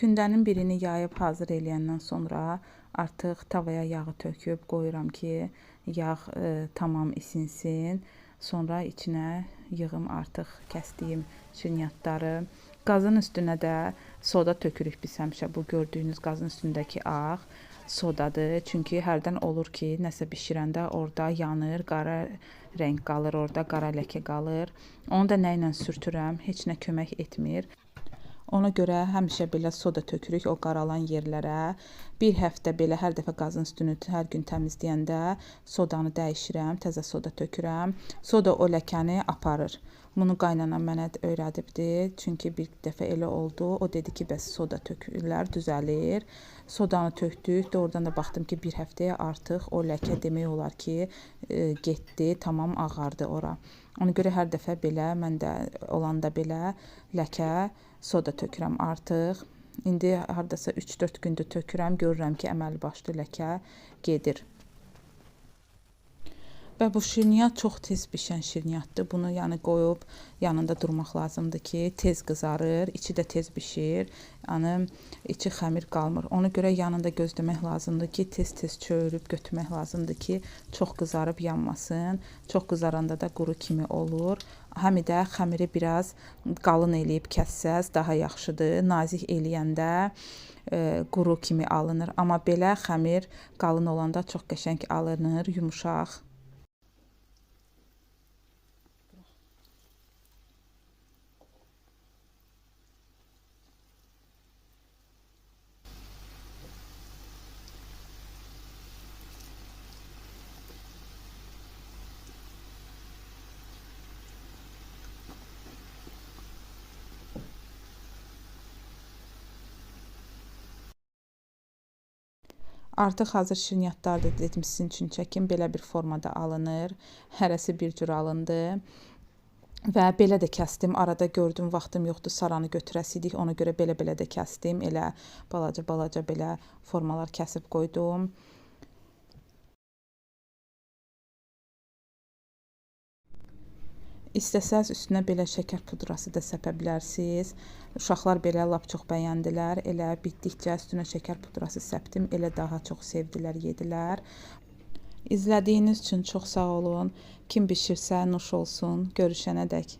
Gündənin birini yayıb hazır eləyəndən sonra artıq tavaya yağı töküb qoyuram ki, yağ tamam isinsin. Sonra içinə yığım artıq kəsdiyim şirniyyatları. Qazın üstünə də soda tökürük biz həmişə. Bu gördüyünüz qazın üstündəki ağ sodadır. Çünki hərdən olur ki, nəsə bişirəndə orada yanır, qara rəng qalır, orada qara ləkə qalır. Onu da nə ilə sürtürəm, heç nə kömək etmir. Ona görə həmişə belə soda tökürük o qaralan yerlərə. Bir həftə belə hər dəfə qazın üstünü hər gün təmizləyəndə sodanı dəyişirəm, təzə soda tökürəm. Soda o ləkəni aparır. Bunu qaynanam mənə öyrədibdi. Çünki bir dəfə elə oldu. O dedi ki, bəs soda tökürlər, düzəlir. Sodanı tökdük. Oradan da baxdım ki, bir həftəyə artıq o ləkə demək olar ki, getdi, tamam ağardı ora. Ona görə hər dəfə belə, mən də olanda belə ləkə soda tökürəm artıq. İndi hardasa 3-4 gündür tökürəm, görürəm ki, əməli başlı ləkə gedir. Və bu şirniyyat çox tez bişən şirniyyatdır. Bunu yəni qoyub yanında durmaq lazımdır ki, tez qızarır, içi də tez bişir. Yəni içi xəmir qalmır. Ona görə yanında gözləmək lazımdır ki, tez-tez çörüb götürmək lazımdır ki, çox qızarıb yanmasın. Çox qızaranda da quru kimi olur. Həm də xəmiri biraz qalın eləyib kəssəz daha yaxşıdır. Nazik eləyəndə quru kimi alınır. Amma belə xəmir qalın olanda çox qəşəng alınır, yumuşaq. Artıq hazır şirniyyatlar da dedim sizin üçün çəkim. Belə bir formada alınır. Hərəsi bir cür alındı. Və belə də kəsdim. Arada gördüm, vaxtım yoxdur, saranı götürəsidik. Ona görə belə-belə də kəsdim. Elə balaca-balaca belə formalar kəsib qoydum. İstəsəz üstünə belə şəkər pudrası da səpə bilərsiniz. Uşaqlar belə lap çox bəyəndilər. Elə bitdikcə üstünə şəkər pudrası səpdim. Elə daha çox sevdilər, yedilər. İzlədiyiniz üçün çox sağ olun. Kim bişirsə nuş olsun. Görüşənədək.